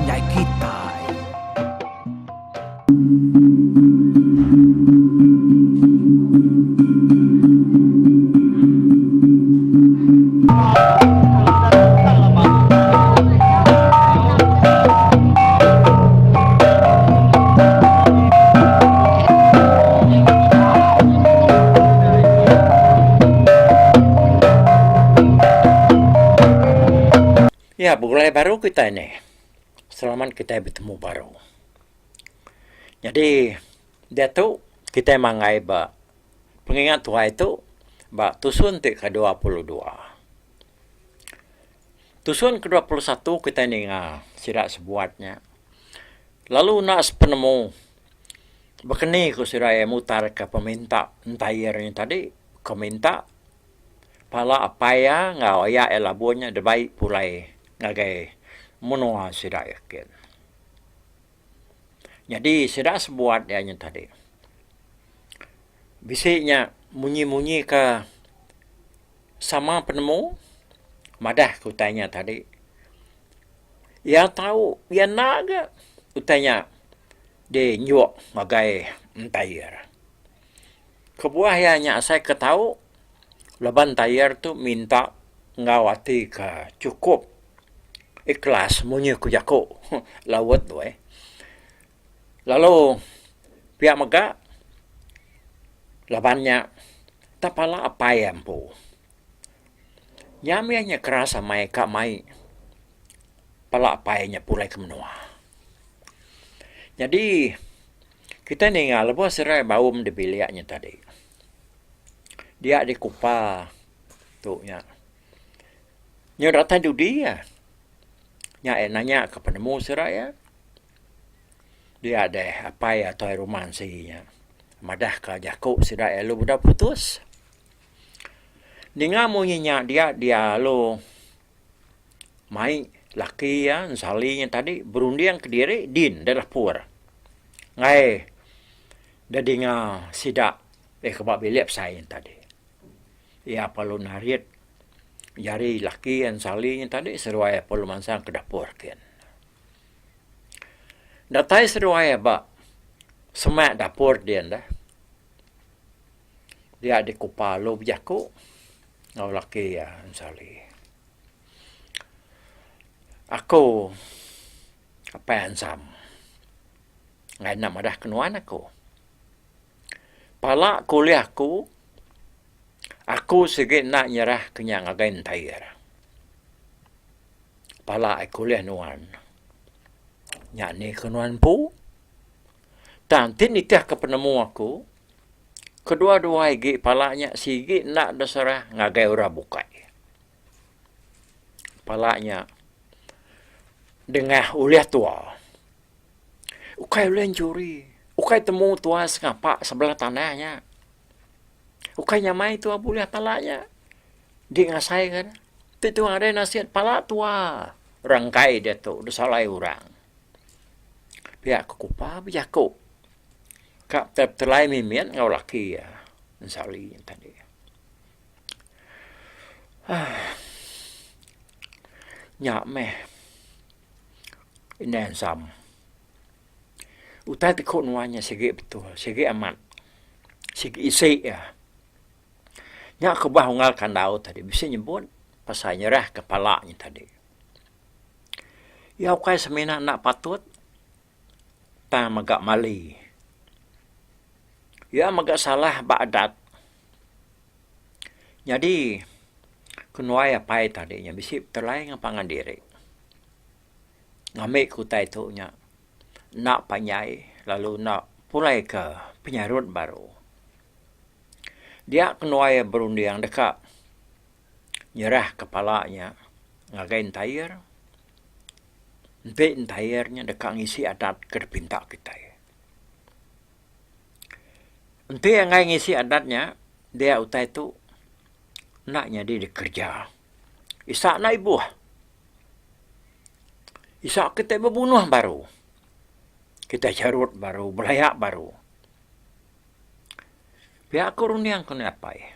nyai kita. Ya, mulai baru kita ini. Selamat kita bertemu baru. Jadi, dia tu kita mangai ba pengingat tua itu ba tusun ke-22. Tusun ke-21 kita ini sirak sebuatnya. Lalu nak penemu bekeni ku sirai mutar ke peminta entayernya tadi, keminta pala apa ya ngau ya elabonya debai pulai ngagai monua sidak yakin. Jadi sidak sebuat dia tadi. Bisiknya munyi-munyi ke sama penemu madah ku tanya tadi. Ya tahu, ya naga utanya de nyok ngagai entayar. Kebuahannya saya ketahu laban tayar tu minta ngawati ke cukup ikhlas munyi ku jako lawat tu lalu pihak mega labannya tapala apa yang po nyamianya kerasa mai ka mai pala apainya pulai kemenua. Jadi kita ni lepas serai baum di biliknya tadi dia di kupa tu nya nyerata judi ya nya nanya ke penemu seraya dia ada apa ya toy romansinya madah ka jako sira elu budak putus ninga munyinya dia lo mai laki ya salinya tadi berundiang ke diri din dalah pur ngai dadinga sida kebab bilep saya tadi ya perlu narit jari laki yang salinya tadi seruai perlu mansang ke dapur kan. Datai seruai ba semak dapur dia dah. Dia di kupalo bijaku ngau laki ya sali. Aku apa yang sam. Ngai nak madah kenuan aku. Pala kuliahku aku sikit nak nyerah kenyang agen tayar. Pala aku kuliah nuan. Nyak ni kenuan pu. Dan tin itah ke penemu aku. Kedua-dua igi palanya sikit nak dasarah ngagai ora bukai. Palanya dengah uliah tua. Ukai uliah curi. Ukai temu tua sengapak sebelah tanahnya. Ukai nyamai tua boleh talaknya. Dia ngasai kan. Itu ada nasihat pala tua. Rangkai dia tu. Dia salah orang. Pihak kekupa bijaku. Kak terlai mimian ngau laki ya. Sali yang tadi. Nyak meh. Ini sam. Utai tikut nuanya segi betul. Segi amat. Segi isi ya. Nyak kebahungal kandau tadi. Bisa nyebut pasal nyerah kepalanya tadi. Ya ukai semina nak patut. Ta magak mali. Ya magak salah ba'adat. Jadi kenuai apa tadinya. Bisa terlain ngapangan diri. Ngamik kutai tu nya. Nak panyai. Lalu nak pulai ke penyarut baru. Dia kenuai berundiang dekat nyerah kepalanya ngagain tayar. Nanti tayarnya dekat ngisi adat kedepintak kita. Nanti yang ngisi adatnya dia utai tu naknya dia dikerja. Isak nak ibu. Isak kita berbunuh baru. Kita carut baru, belayak baru. Pihak kurun yang kena apa ya?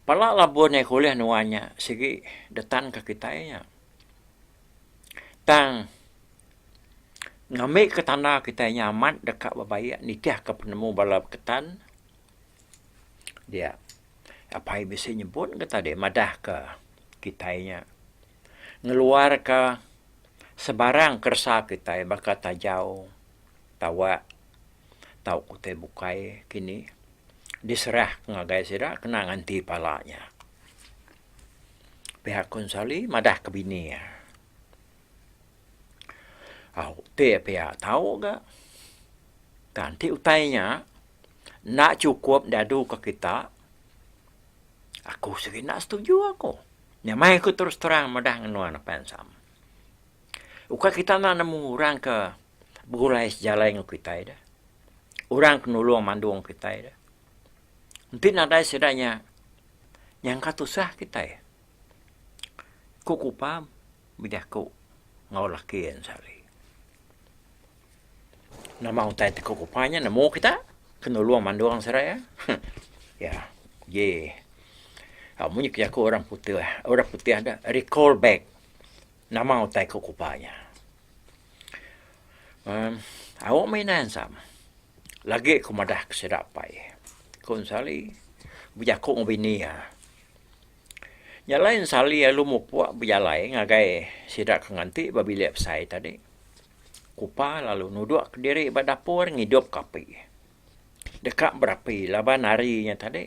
Pala labon kuliah nuanya segi detan ke kita nya. Tang ngamik ke tanah kita nyaman dekat babaya nitiah ke penemu bala ketan. Dia apa yang bisa nyebut kata dia madah ke kitanya. Ngeluar ke sebarang kersa kita bakal tajau tawa tau kutai bukai kini diserah ngagai sira kena nganti palanya. Pihak konsali madah ke bini ya. Pihak tahu ga ganti utainya nak cukup dadu ke kita. Aku segi nak setuju aku. Nyamai aku terus terang madah ngenuan apa yang sama. Uka kita nak nemu orang ke berulai sejalan dengan kita dah. Orang kenulung mandung kita dah. Nanti nadai sedanya yang kata sah kita ya. Kuku pam bidah ku ngau lakian sali. Nama utai te kuku panya nemu kita kenulung mandung seraya. Ya, ye. Munyi aku orang putih ada recall back nama utai kuku panya. Awak mainan sama. Lagi aku madah keserapai. Konsali bijaku ngobini ya. Nyalain sali lu mau puak bijalai ngagai sidak nganti babi lep sai tadi. Kupa lalu nuduk ke diri dapur ngidup kapi. Dekat berapi laban harinya tadi.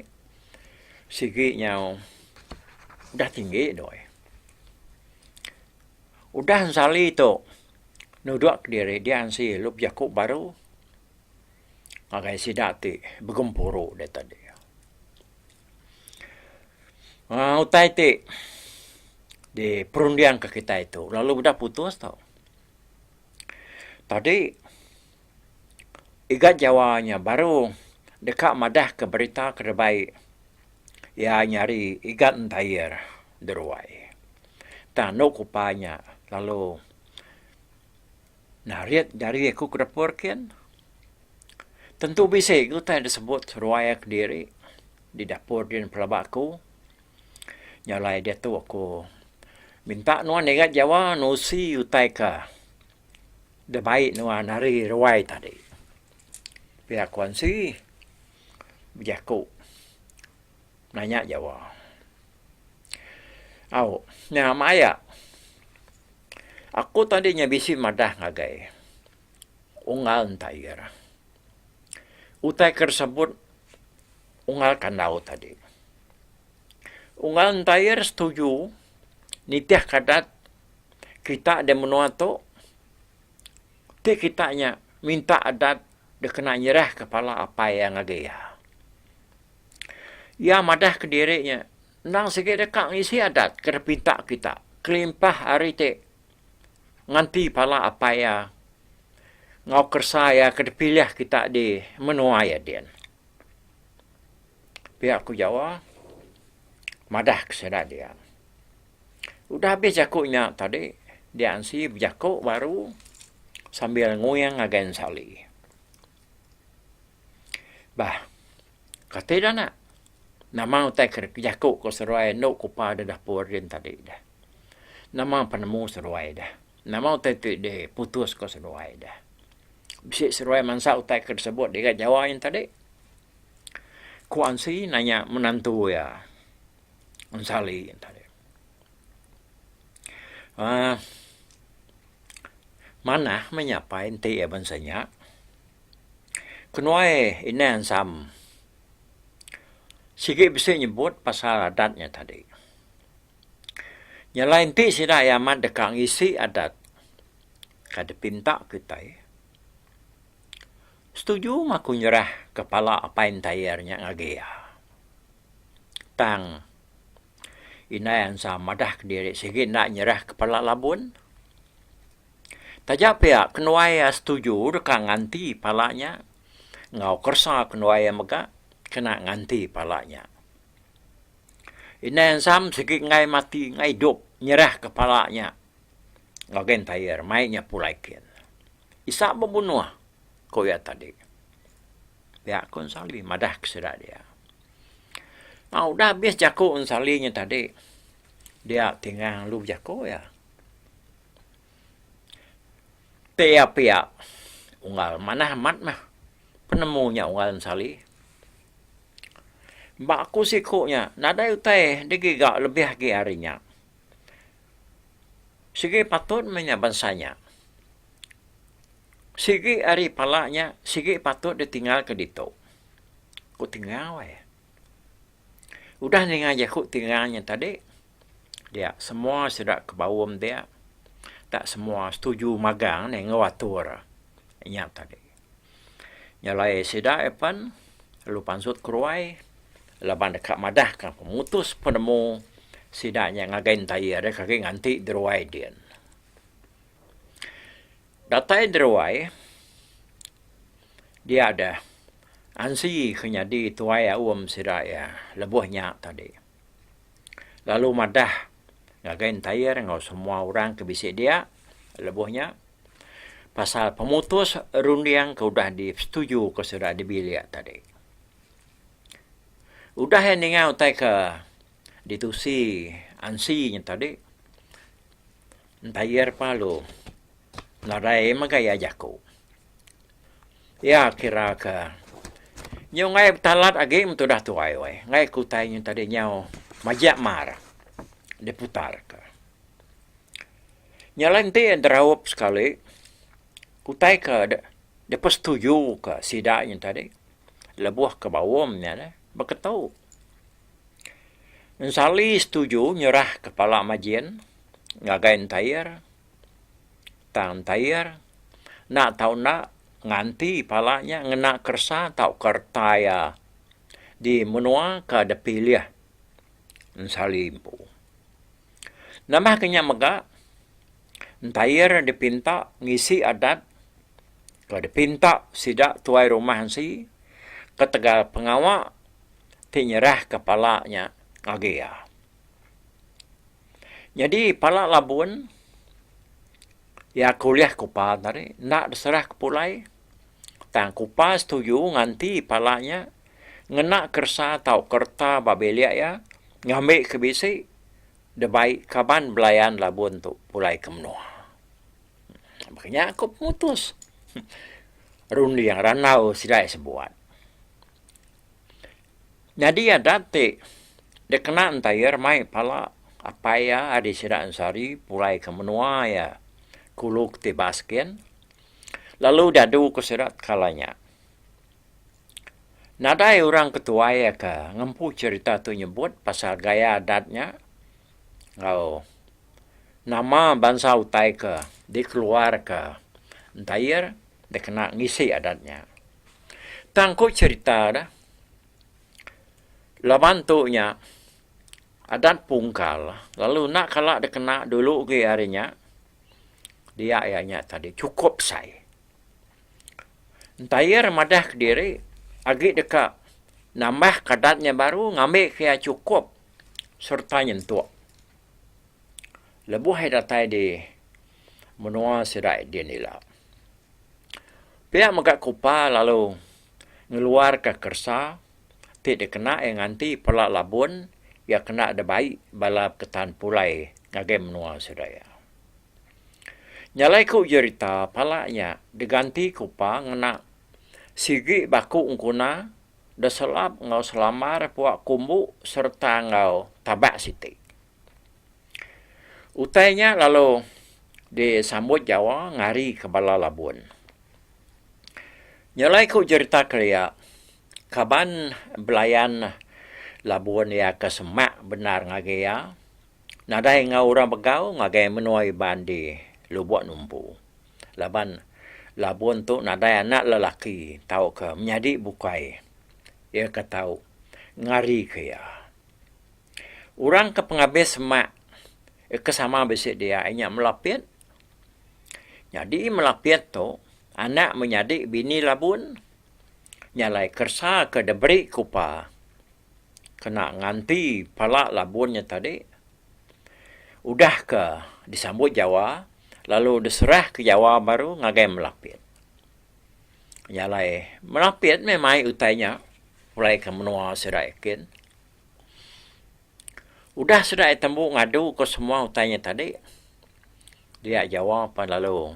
Siginya udah tinggi doi. Udah sali tu nuduk ke diri dia ansi lu bijaku baru. Ngagai sidak ti begempuru dia tadi. Utai ti di perundian ke kita itu lalu udah putus tau. Tadi igat Jawanya baru dekat madah ke berita kerebai ya nyari igat entayar deruai. Tanuk kupanya lalu nariat dari aku ke dapur kian. Tentu bisa kita disebut ruaya ke diri di dapur di pelabakku. Nyalai dia tu aku minta nuan negat Jawa nusi utai ka de baik nuan hari ruai tadi. Pihak kuansi bijaku nanya Jawa. Maya. Aku tadinya bisi madah ngagai. Ungal entayar. Utai tersebut ungal kandau tadi. Ungal entayar setuju nitiah kadat kita ada menua tu ti kitanya minta adat dia kena nyerah kepala apa yang agaya. Ya madah ke dirinya nang sikit dekat ngisi adat kena pinta kita kelimpah hari te nganti pala apa ya ngau kersa ya kedepilih kita di menua ya dia. Pihak ku Jawa madah kesedak dia. Udah habis jakunya tadi dia ansi jakuk baru sambil ngoyang agen sali. Bah, kata dah nak. Nama utai jakuk ko seruai no kupa dah dapur din tadi dah. Nama penemu seruai dah. Nama utai tu dia putus ko seruai dah. Bisik seruai mansa utai tersebut dia Jawa yang tadi. Ku ansi nanya menantu ya. Unsali yang tadi. Mana menyapa ente ya bansanya. Kenuai inan sam. Sikit bisa nyebut pasal adatnya tadi. Yang lain ti sida yaman dekang isi adat. Kada pinta kita ya. Setuju maku nyerah kepala apa yang tayarnya ngagea. Tang ina yang sama dah ke diri sikit nak nyerah kepala labun. Tajak pihak kenuaya setuju dekat nganti palanya. Ngau kersa kenuaya mega kena nganti palanya. Ina yang sam sikit ngai mati ngai hidup nyerah kepalanya. Ngagen tayar mainnya pulaikin. Isa membunuh koya tadi. Pihak konsali madah kesedak dia. Udah habis jakuk unsalinya tadi. Dia tinggal lu jakuk ya. Tiap-tiap unggal mana amat mah penemunya unggal sali. Mbak aku sikuknya, nada utai digigak lebih lagi harinya. Sige patut menyabansanya. Sige hari palanya, sige patut ditinggal ke dito. Ku tinggal ya. Udah nih aja ku tinggalnya tadi. Dia semua sudah ke bawah dia. Tak semua setuju magang nih ngawatur. Ingat tadi. Nyalai sida epan, lalu pansut keruai, laban dekat madah kan pemutus penemu sidanya ngagain tayi ada kaki nganti deruai dia. Datai deruai, dia ada ansi kenyadi tuai sida ya lebuhnya tadi. Lalu madah ngagain tayi ngau semua orang kebisik dia lebuhnya. Pasal pemutus rundiang ke udah disetuju ke sudah dibiliak tadi. Udah yang ningau tay ke ditusi ansinya tadi. Entayar palu. Narai magaya jaku. Ya kira ke. Nyo ngay talat agi untuk dah tuai wai. Ngay kutai nyo tadi nyaw majak mar. Diputar ke. Nyalan ti derawap sekali. Kutai ke dia setuju ke sidaknya tadi. Lebuh ke bawamnya dah. Berketau. Sali setuju nyerah kepala majian. Ngagain tayar. Tang tayar. Nak tahu nak nganti palanya ngena kersa tau kertaya. Di menua ke ada pilih. Sali impu. Nama kenya mega. Tayar dipinta ngisi adat. Kalau dipinta sidak tuai rumah si ketegal pengawak tinyerah kepalanya agea. Jadi pala labun ya kuliah kupa tadi nak diserah kepulai tang kupa setuju nganti palanya ngena kersa tau kerta babelia ya ngambil kebisi debai kaban belayan labun tu pulai kemenua. Makanya aku putus. Rundi yang ranau silai sebuat. Jadi ada te dekena entayar mai pala apa ya ada sida ansari pulai ke menua ya kuluk te basken lalu dadu ke sirat kalanya. Nadai orang ketua ya ke ngempu cerita tu nyebut pasal gaya adatnya. Nama bangsa utai ke dikeluar ke entayar dia kena ngisi adatnya. Tangkuk cerita dah. Labantunya adat pungkal. Lalu nak kalau dia kena dulu ke harinya. Dia ayahnya tadi cukup say. Entayar madah ke diri. Agi dekat nambah kadatnya baru ngambil kaya cukup. Serta nyentuk. Lebuh datai di menua sirai dia nila. Pihak megak kupa lalu ngeluar ke kersa. Tidak kena yang nanti pelak labun. Ya kena ada baik balap ketan pulai. Ngagai menua sedaya. Nyalai ku cerita palanya. Diganti kupa ngena. Sigi baku ungkuna. Deselap ngau selamar puak kumbu. Serta ngau tabak siti. Utainya lalu disambut Jawa ngari ke bala labun. Nyalai ku cerita kelia. Kaban belayan labun ya kesemak benar ngagaya. Nadai ngau orang begau ngagai menuai bandi lubuk numpu. Laban labun tu nadai anak lelaki tahu ke menjadi bukai. Ia ketau ngari ke ya. Orang ke pengabis semak kesama besik dia inya melapit. Jadi melapit tu anak menjadi bini labun. Nyalai kersa ke deberi kupa. Kena nganti palak labunnya tadi. Udah ke disambut Jawa. Lalu diserah ke Jawa baru ngagai melapit. Nyalai melapit memang utainya. Mulai ke menua seraikin. Udah sudah tembuk ngadu ke semua utainya tadi. Dia jawab lalu.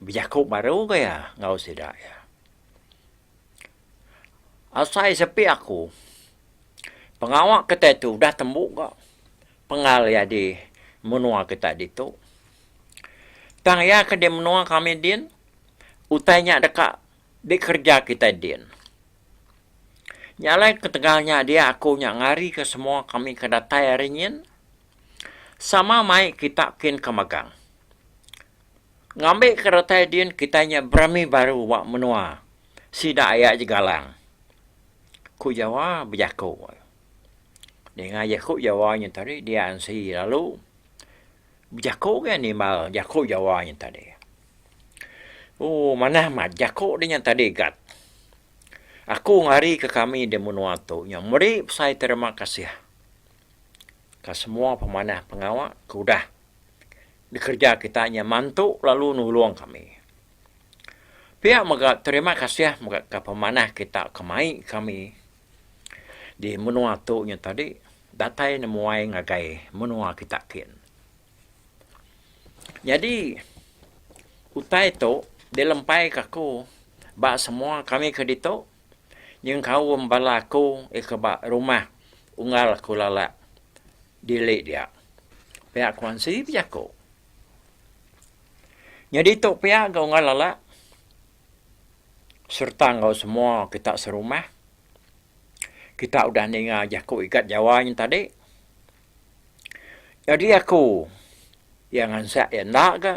Berjakup baru ke ya? Ngau sidak ya. Asai sepi aku. Pengawak kita itu dah tembuk kok. Pengal ya di menua kita itu. Tang ya ke di menua kami din. Utainya dekat di kerja kita din. Nyalai ketegalnya dia aku nyak ngari ke semua kami ke datai ringin. Sama mai kita kin ke magang. Ngambil ke datai din kitanya berami baru wak menua. Sida ayak jegalang. Ku Jawa berjaku. Dengan jaku Jawanya tadi dia ansi lalu. Berjaku kan ni mal jaku Jawanya tadi. Oh mana mat jaku dia tadi gat. Aku ngari ke kami di menua tu. Yang meri saya terima kasih. Ke semua pemanah pengawak, kudah. Dikerja kitanya mantu lalu nulung kami. Pihak mereka terima kasih mereka ke pemanah kita kemai kami. Di menua tu yang tadi, datai nemuai ngagai menua kita kin. Jadi, utai tu, dilempai kaku, ba semua kami ke dito, yang kau membala aku, ke ba rumah, ungal aku lalak. Dilik dia. Pihak kuansi pihak ko. Jadi tu pihak kau ngalala. Serta kau semua kita serumah. Kita udah dengar jaku ikat Jawa yang tadi. Jadi aku yang ansak yang nak ke.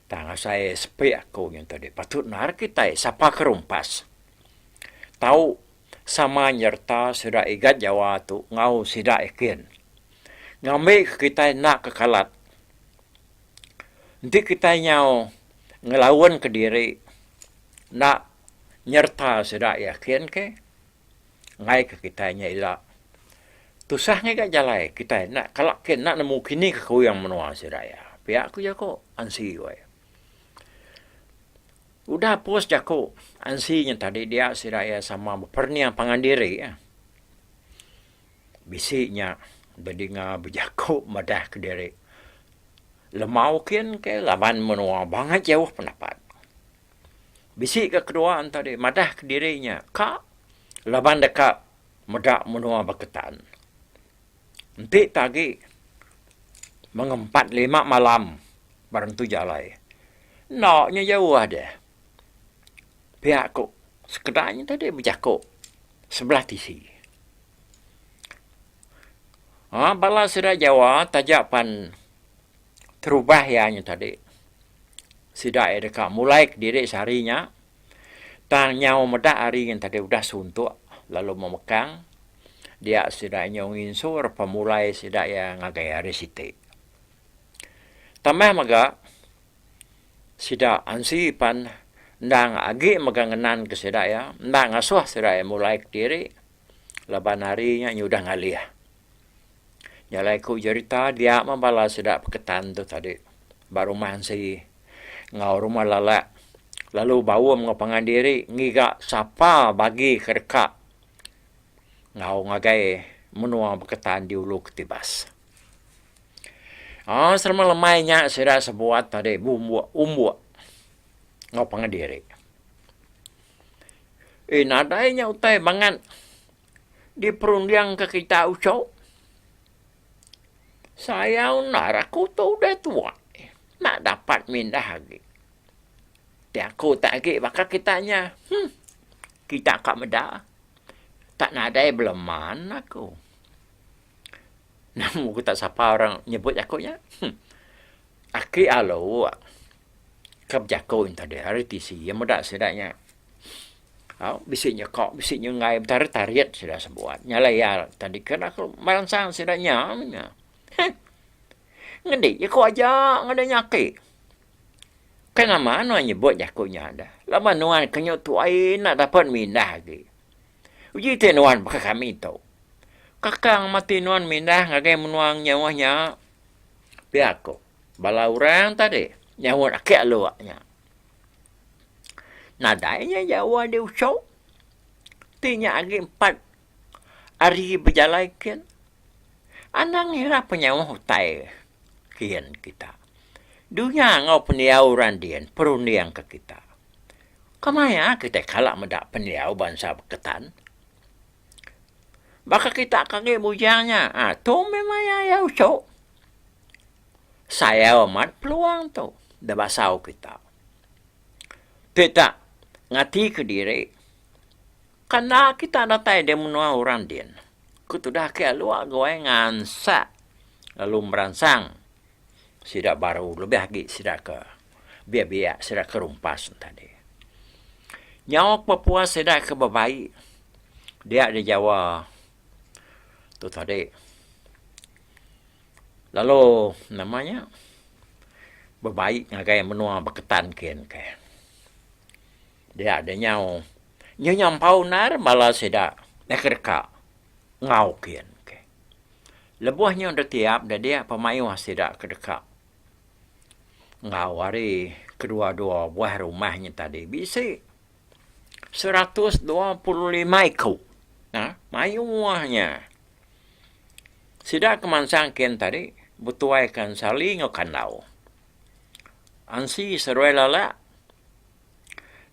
Tangga saya sepi aku yang tadi. Patut nar kita siapa kerumpas. Tahu sama nyerta sudah ikat Jawa tu ngau sida ikin. Ngambil kita nak kekalat. Nanti kita nyau ngelawan ke diri. Nak nyerta sudah yakin ke. Ngai ke kita nyailah. Tusah ngai jalai kita nak kalak ken nak nemu kini ke kau yang menua sudah ya. Pihak aku jako ansi wai. Udah pos jako ansinya tadi dia siraya sama perniang pangandiri ya. Bisiknya berdengar berjaku madah ke diri. Lemau kin ke laban menua banget jauh pendapat. Bisik ke kedua tadi madah ke dirinya. Kak laban dekat medak menua berketan. Nanti tadi mengempat 5 malam barang tu jalai. Naknya jauh ada. Pihak ku sekedarnya tadi berjaku sebelah tisi. Bala sudah Jawa tajapan terubah ianya tadi. Sudah dekat mulai ke diri seharinya. Tang nyawa medak hari yang tadi udah suntuk lalu memekang. Dia sudah nyongin sur pemulai sudah yang ngagai hari siti. Tambah maga sudah ansi pan ndang agi maganganan ke sedaya, ndang asuh sedaya mulai ke diri, laban harinya nyudah ngalih. Nyalai ku cerita dia membala sedak peketan tu tadi, baru mansi ngau rumah lala, lalu bawa mengopangan diri, ngiga sapa bagi kerka, ngau ngagai menua peketan di ulu ketibas. Selama lemainya sedak sebuat tadi umbu. Ngau pangadiri. Nadainya utai bangan di perundiang ke kita ucau. Saya naraku tu udah tua. Nak dapat mindah lagi. Aku tak lagi bakal kitanya. Kita kat medah. Tak nadai belum mana aku. Namun aku tak sapa orang nyebut aku ya. Aki alo Kabjako yang tadi hari tisi yang muda sedaknya. Bisiknya kok, bisiknya ngai tarik sudah sebuat. Nyalaya tadi kan aku merangsang sedaknya. Ngedi, ya kok aja ngada nyaki. Kan mana nyebut jakunya ada. Lama nuan kenyut tuai nak dapat mindah lagi. Uji tenuan pakai kami itu. Kakang mati nuan mindah ngagai menuang nyawanya. Biar aku. Bala orang tadi. Nyawa rakyat luaknya. Nadainya Jawa dia usau. Tinya lagi 4 hari berjalan kian. Anang hira penyawa hutai kian kita. Dunia ngau peniau randian peruniang ke kita. Kamaya kita kalak medak peniau bangsa beketan. Baka kita kage bujangnya. Tu memang ya usok. Saya amat peluang tu. Dah basau kita. Tidak ngati ke diri. Karena kita datai dia menua orang din. Kutu dah ke luar goe ngansa. Lalu merangsang. Sidak baru lebih lagi sidak ke biak-biak sidak ke rumpas tadi. Nyawak Papua sidak ke babai. Dia di Jawa tu tadi. Lalu namanya babai ngagai menua beketan kian ke. Dia ada nyau. Nyo nyampau nar malah sidak nekerka ngau kian ke. Lebuhnya udah tiap dah dia pemayu sidak kedeka. Ngawari kedua-dua buah rumahnya tadi bisa 125 ikut. Nah, mayuahnya. Sidak kemansangkin tadi butuaikan saling kanau. Ansi seruai lala.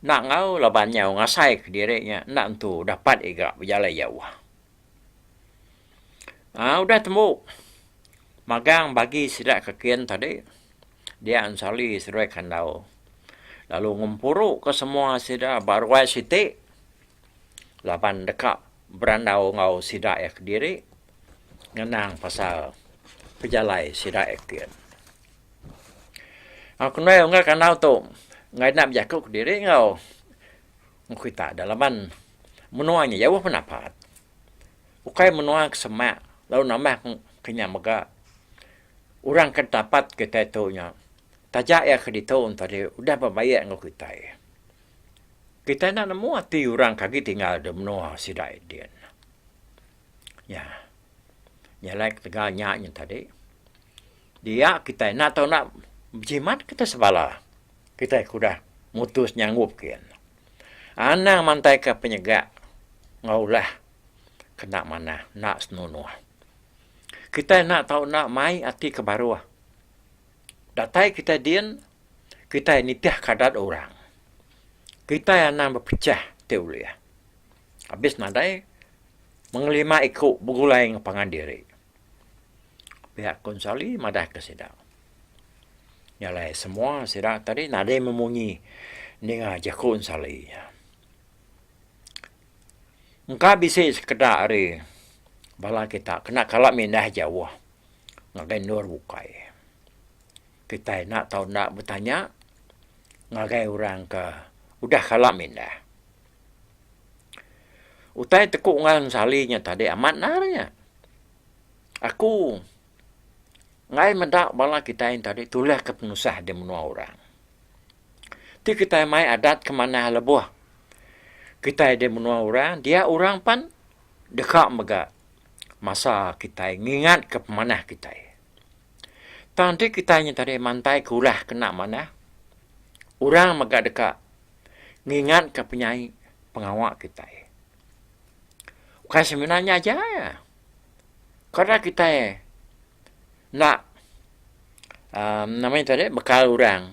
Nak ngau laban nyau ngasai ke dirinya. Nak tu dapat igak berjalan jauh. Udah temu. Magang bagi sidak kekian tadi. Dia ansali seruai kanau. Lalu ngumpuru ke semua sidak baruai siti. Laban dekat berandau ngau sidak ya ke diri. Ngenang pasal pejalai sidak ya kian. Aku nai enggak kanau tu. Ngai nak berjaku ke diri ngau. Kita dalaman menuanya jauh pendapat. Ukai menua ke semak. Lalu nambah kenyang mega. Orang kan dapat kita itunya. Tajak ya ke ditun tadi. Udah berbayar ngau kita. Kita nak nemu hati orang kaki tinggal di menua sidak dia. Ya. Nyalai tegaknya tadi. Dia kita nak tahu nak berjimat kita sebala. Kita sudah mutus nyanggup kian. Anang mantai ke penyegak. Ngaulah. Kena mana. Nak senunuh. Kita nak tahu nak mai hati ke baruah. Datai kita dian. Kita nitiah kadat orang. Kita yang nak berpecah teori. Habis nadai. Mengelima ikut bergulai ngepangan diri. Pihak konsali madah ke sidang. Nyalai semua sidang tadi nadai memunyi dengan jakun sali. Engkau bisa sekedar hari bala kita kena kalak mindah jauh. Ngagai nur bukai. Kita nak tahu nak bertanya. Ngagai orang ke udah kalak mindah. Utai tekuk ngan salinya tadi amat narnya. Aku ngai mendak bala kita yang tadi tulah ke penusah di menua orang. Ti kita mai adat kemana lebuh. Kita di menua orang, dia orang pan dekat mega masa kita ngingat ke mana kita. Tanti kita yang tadi mantai kulah kena mana. Orang mega dekat ngingat ke penyai pengawak kita. Bukan sebenarnya aja ya. Karena kita nak namanya tadi bekal orang.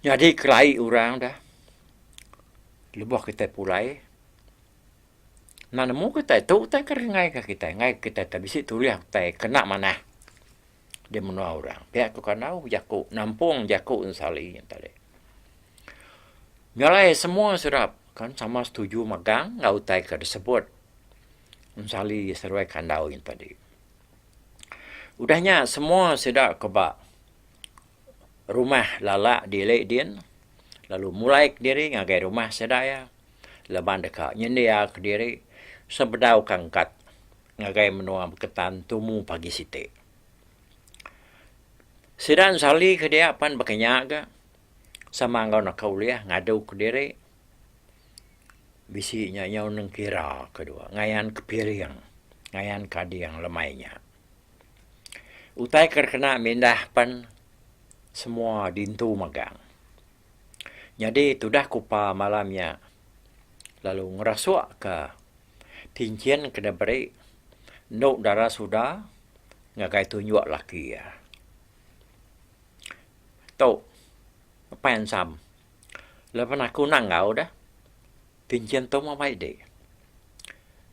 Jadi kelai orang dah. Lebuh kita pulai. Nah nemu kita tu kita kerengai ke kita. Ngai kita tak bisa tulis kita kena mana. Dia menua orang. Pihak tu kanau jaku. Nampung jaku unsali yang tadi. Nyalai semua serap. Kan sama setuju magang, ngau tai ke disebut. Unsali seruai kandau yang tadi. Udahnya semua sedak kebak. Rumah lalak dilek din. Lalu mulai ke diri, ngagai rumah sedaya. Leban dekat nyendia ke diri. Sebedau kangkat. Ngagai menua berketan tumu pagi siti. Sedan sali ke dia pan berkenyaga. Sama ngau nak kauliah, ngadu ke diri. Bisinya nyau neng kira kedua. Ngayan kepiring. Ngayan kadi yang lemainya. Utai kerkena mindah pan semua dintu magang. Jadi itu dah kupa malamnya. Lalu ngerasuak ke tincian kena beri. Nuk darah sudah. Ngagai tunjuk laki ya. tau apa yang sam lepas aku nangau dah tinjen tu mau baik dek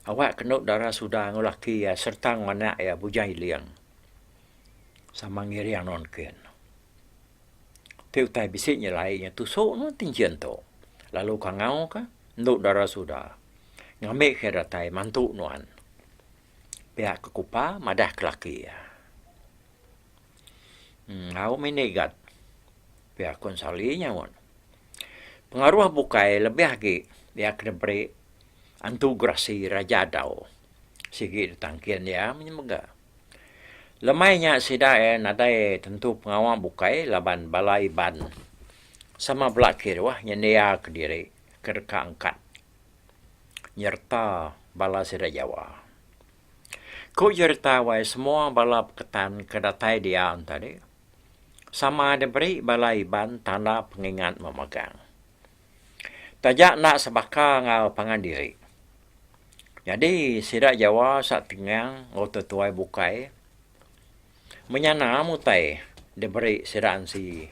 awak kenut darah sudah ngulaki ya serta nganak ya bujai liang sama ngiri yang non ken tiu tai bisik nyelai tu so no tinjen tu lalu kangau ka nduk darah sudah ngambil kira tai mantu nuan pihak kekupa madah kelaki ya aku menegat pihak konsalinya wan pengaruh bukai lebih lagi dia kena beri antugrasi raja dau sigi tangkian ya menyemega lemainya sida nadai tentu pengawal bukai laban balai ban sama belakir wah nyendia ke diri kerka angkat nyerta bala sida Jawa ko nyerta wai semua bala ketan kedatai dia tadi sama diberi balai ban tanda pengingat memegang tajak nak sebaka ngau pangan diri jadi sida Jawa saat tinggal ngau tetuai bukai menyana mutai diberi sida ansi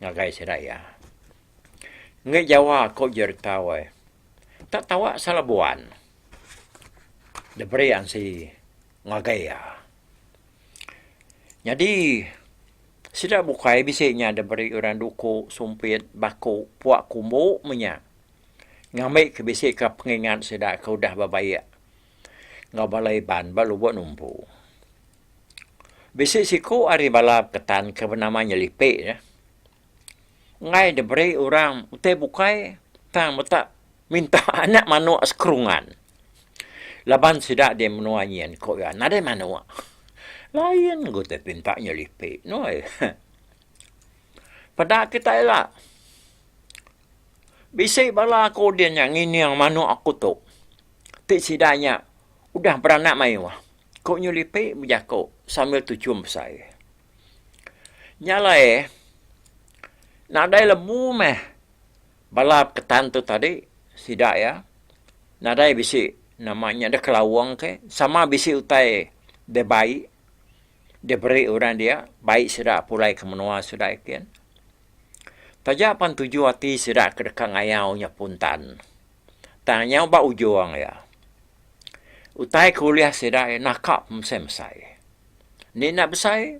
ngagai sida ya ngai Jawa ko nyerta wai tak tahu salah buan diberi ansi ngagai ya jadi sida bukai bisiknya diberi orang duku sumpit baku puak kumbu menya ngambil ke bisik ke pengingat sida kau dah babayak ngau balai ban balu buat numpu bisik siku ari balap ketan ke bernama nyelipik ya ngai diberi orang utai bukai tang betak minta anak manuk sekerungan laban sida dia menuanyian kok ya nada manuk lain gue te pinta nyelipik no pada kita elak bisik bala aku dia yang ini yang manuk aku tu tik sidanya udah beranak mai wah kok nyelipik berjakok sambil tu cium saya nyala nadai lebu meh balap ketan tu tadi sidak ya nadai bisik namanya ada kelawang ke sama bisik utai de baik dia beri orang dia baik sidak pulai ke menua sudah ikan tajak pan tuju hati sidak ke dekang ayau nya puntan tanya ba ujung ya utai kuliah sidak nakap mesai ni nak besai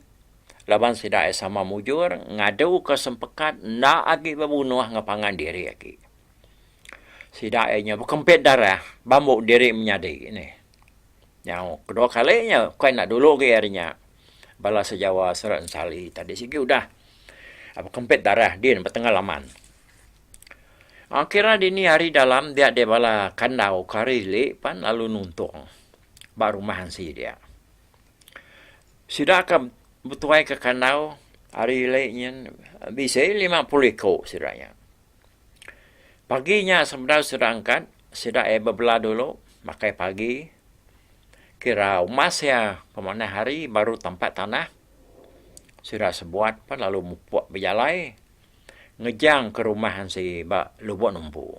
laban sidak sama mujur ngadu ke sempekat nak agi babunuh ngapangan diri agi sidak nya berkempit darah bambuk diri menyadi ini yang kedua kalinya kau nak dulu ke harinya bala sejawa serat sali tadi sigi udah apa kempit darah dia bertengah laman akhirnya dini hari dalam dia bala kandau karili pan lalu nuntung baru mahan si dia sudah ke betuai ke kandau hari leknya bisa 50 ekor siranya paginya sebenarnya sedangkan sudah bebelah dulu makai pagi kira umas ya pemanah hari baru tempat tanah sudah sebuat pan lalu mupuak berjalai ngejang ke rumahan si bak lubuk numpu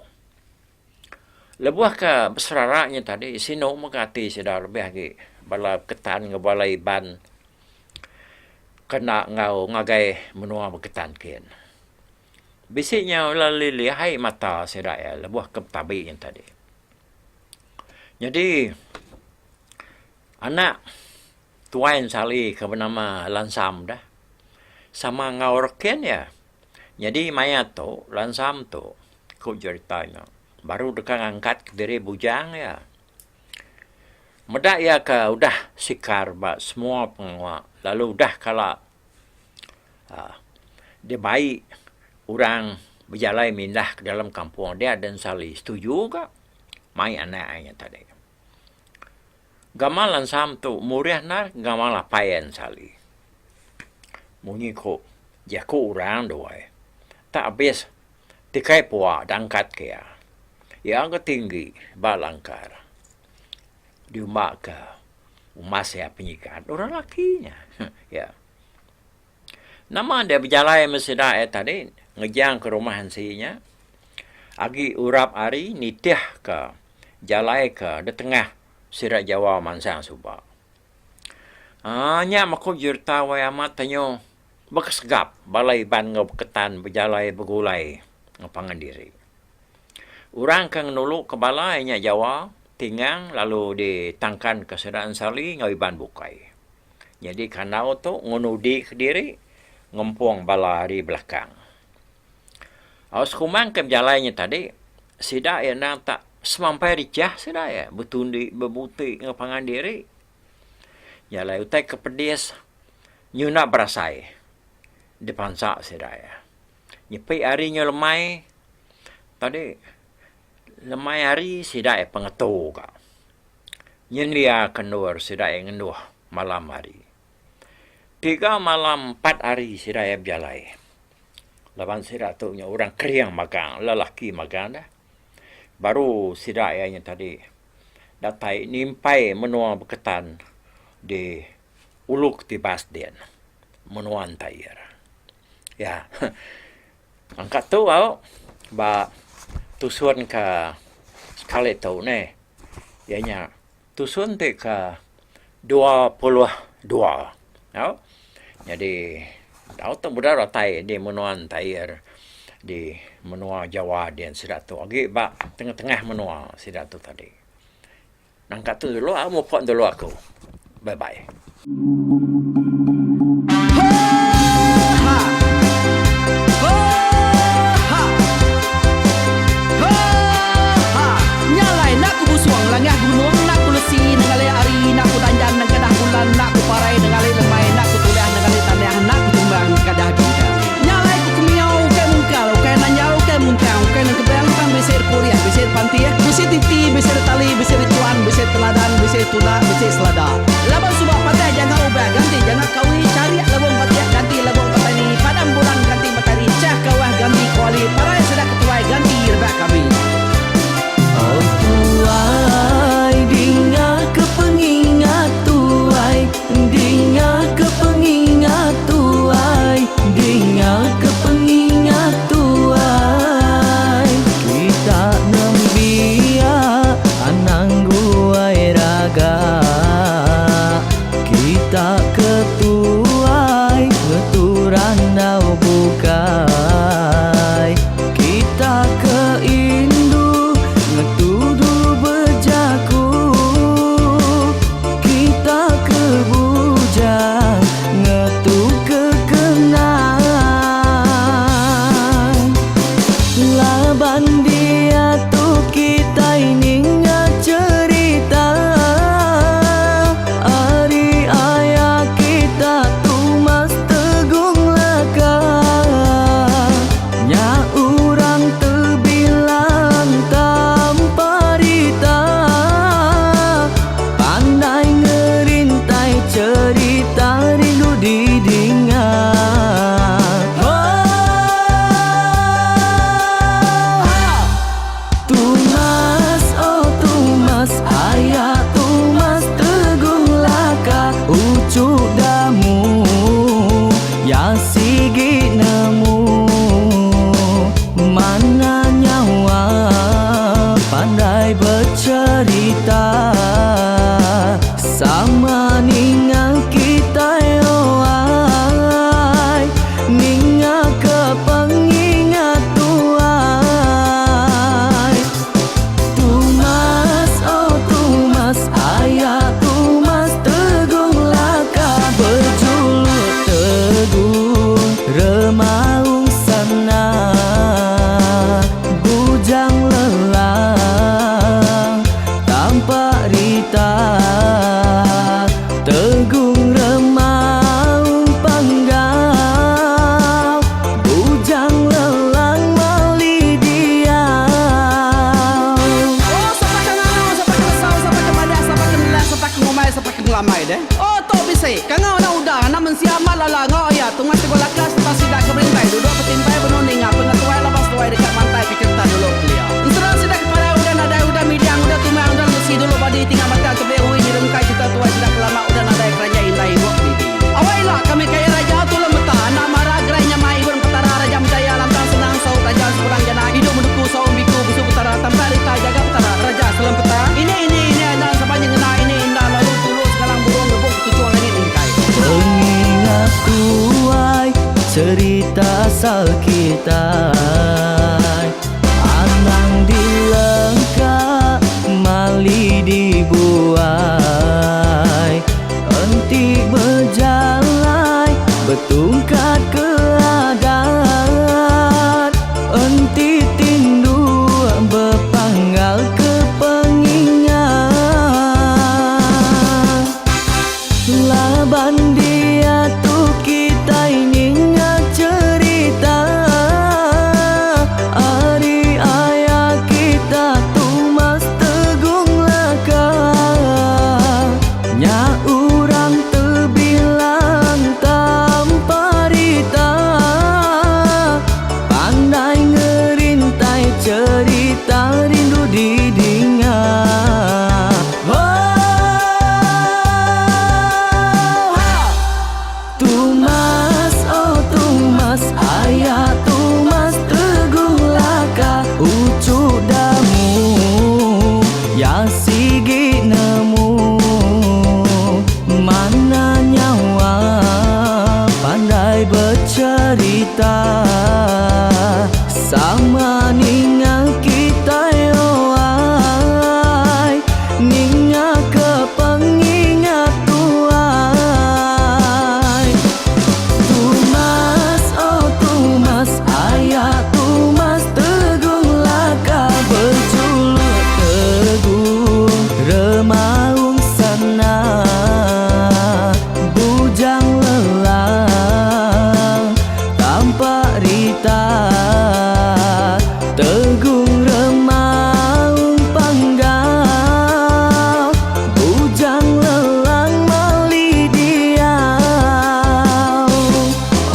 lebuah ke beseraraknya tadi sino mengati sudah lebih lagi bala ketan ngebalai ban kena ngau ngagai menua berketan ken bisiknya lalu lihai mata sudah ya lebuah ke tabi yang tadi jadi anak tuan sali ke bernama Lansam dah sama ngau reken ya jadi mayat tu Lansam tu kau ceritanya baru dekat angkat ke diri bujang ya medak ya ke udah sikar ba semua pengawal lalu udah kala dia baik orang berjalan mindah ke dalam kampung dia dan sali setuju ke mai anaknya tadi gamalan sam tu muriah na gamala payen sali munyi ko jako orang doai tak habis tikai puak dangkat kia yang ketinggi balangkar diumak ke umas ya penyikat orang lakinya ya nama dia berjalan mesida tadi ngejang ke rumah hansinya agi urap ari nitiah ke jalai ke di tengah sirat Jawa mansang subak nya makuk jurta wai amat tanyo Bekesegap balai ban ketan berjalai bergulai ngapangan diri. Orang kang nuluk ke balainya Jawa, tingang lalu ditangkan ke Sedaan Sali ngawiban bukai. Jadi kanau tu ngunudi ke diri, ngempung bala di belakang. Awas kumang ke jalannya tadi, sida ya nang tak semampai ricah sida ya, betundi bebuti ngapangan diri. Jalai utai kepedis, nyuna berasai, dipansak sida ya. Nyepi harinya lemai, tadi lemai hari sida ya pengetu ka. Nyenlia kenur sida ya ngenduh malam hari. 3 malam 4 hari sida ya berjalai. Lawan sida tu nya orang kriang magang, lelaki magang dah. Baru sida ya tadi datai nimpai menua beketan di uluk di Basden. Menuan tayar. Ya. Angkat tu ba tusun ka sekali tu ne. Ianya tusun te ka 22. Ya. Jadi tahu tu budak ratai di menuan tayar di menua Jawa dan sidat tu. Agi ba tengah-tengah menua sidat tu tadi. Angkat tu dulu mau pon dulu aku. Bye bye. Langah gunung nak kulesi nengali ari nak kudanjan nang kadah bulan nak kuparai nengali lemai nak kutulah nengali tanah nak kutumbang kadah gingka nyalai ku kumiau ke mungkal ke nanjau ke muntau ke nang kebang kan besir kuliah besir pantiah besir titi besir tali besir tuan besir teladan besir tuna besir selada laban subah patai jangan ubah ganti jangan kawi cari labung patiah ganti labung patani padam bulan ganti matahari cah kawah ganti kuali parai sedang ketuai ganti rebak kami. Oh tuai, dingah kepengingat tuai, dingah kepengingat tuai, dingah kepengingat tuai. Kita nembia anang guai raga, kita ketuai ngeturan nau bukai, kita keindu ngetudu bejaku, kita kebujang ngetu kekenang. Laban dia tu kita ini cerita, ari ayah kita tu mas tegung laka, nya urang terbilang tamparita, pandai ngerintai cerita rindu didingat. Tumas, oh tumas, ayah tumas tegung laka, ucuk damu ya sigi nemu, mana nyawa pandai bercerita, sama ningang kita yoai, ningang kepengingat tuai. Tumas, oh tumas, ayah tumas tegung laka, berjuluk tegung remaung sana, bujang lelang tanpa rita, tegung remaung panggau, bujang lelang mali diam. Oh, sampai ke ngau, sampai ke lesau, sampai ke madah, sampai ke nelah, sampai ke ngomai, sampai ke ngelamai deh. Oh, tok bisa. Kangau na udah, na mensiamat lala ngau ya. Tungas tiga lakas, kita sidak ke berintai. Duduk petintai benuning, pengatuai lepas tuai dekat pantai ke kerta dulu beliau. Serang sidak kepada udah nada, udah midiang, udah tumang, udah besi dulu badi tinggal mata kebehui di rengkai kita tuai sidak kelama, udah nada kerajaan indai buat bidi. Awailah kami kaya raja tu lemeta, nak marah gerainya mai berpetara raja menjaya lantang senang sau raja seorang jana hidup menduku sau biku busu petara tanpa rita jaga petara raja selam petara ini anda sepanjang ngena ini indah lalu tulus sekarang burung rebuk tujuan langit ingkai. Pengingat tuai cerita asal kita. Anang dilengkap, mali dibuai, enti berjalan, betungkat keadaan, enti tindu berpanggal ke pengingat. Laban dia tu kita ingat cerita, ari ayah kita tu mas tegung laka. Nya urang terbilang tanpa rita, pandai ngerintai cerita rindu didingat. Tumas, oh Tumas, ayah Tumas tegung laka. Ucuk damu, ya sigi nemu, mana nyawa pandai bercerita, sama ninga kita yoai, ninga ke pengingat tuai. Tumas, oh Tumas, ayah Tumas tegung laka. Berjuluk tegung remaung sana, bujang lelang tanpa rita, tegung remaung panggal, bujang lelang mali diau.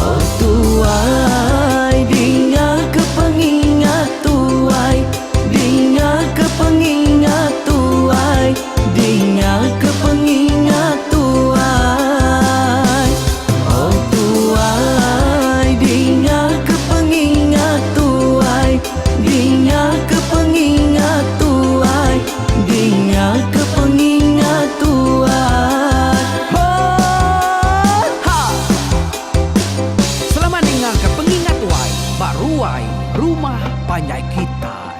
Oh tuai, dinga ke pengingat tuai, dinga ke pengingat tuai, dinga ke pengingat tuai. Oh tuai, dinga ke pengingat tuai, dinga ke pengingat tuai, dinga ke pengingat tuai. Oh, ha. Selama dengar ke pengingat wai, baruai rumah panjai kita.